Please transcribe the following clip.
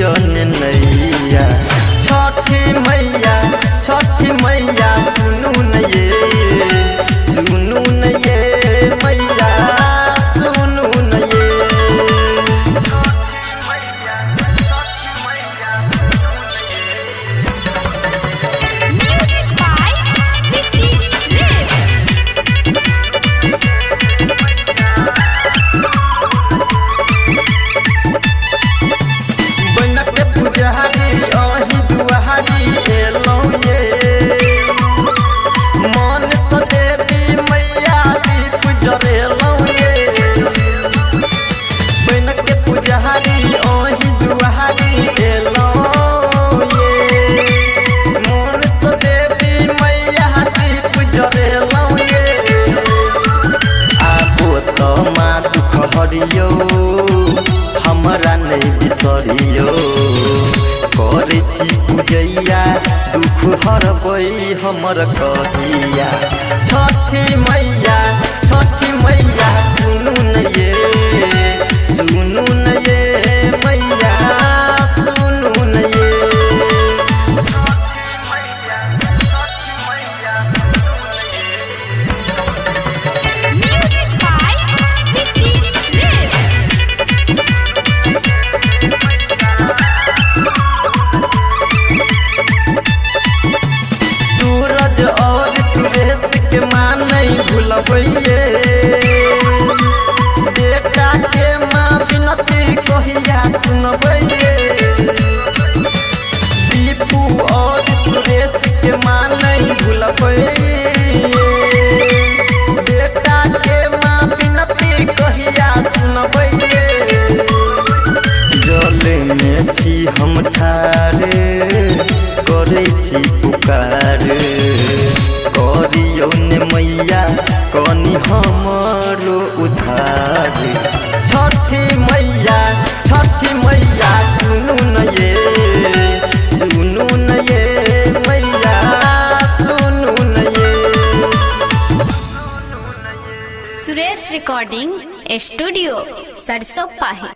नदिया नैया। छठी मैया सुनू न ये मैया सुनू न ये। पुजारी अही दुआरी एलौ ये मन से देवी मैया दीप जरेलौ ये। बन के पुजारी अही दुआरी एलौ ये मन से देवी मैया दीप जरेलौ ये। आबो तो माँ दुख हरियो हमरा नहीं बिसरियो। करे छी पूजैया दुख हरबै हमर कहिया। छठी मैया सुनू न ये मैया सुनू न ये। सूरज और सुरेश के माँ नहीं भूलबैये। बेटा के माँ विनती कहिया सुनबैये। दीपू और सुरेश के माँ नहीं भूलबैये। बेटा के माँ विनती कहिया सुनबैये। जल में छी हम ठारे करे छी पुकार। करियौ ने मैया कनी हमरो उधार। छठी मैया सुनू न ये मैया सुनू न ये। सुरेश रिकॉर्डिंग स्टूडियो सरसों पाही।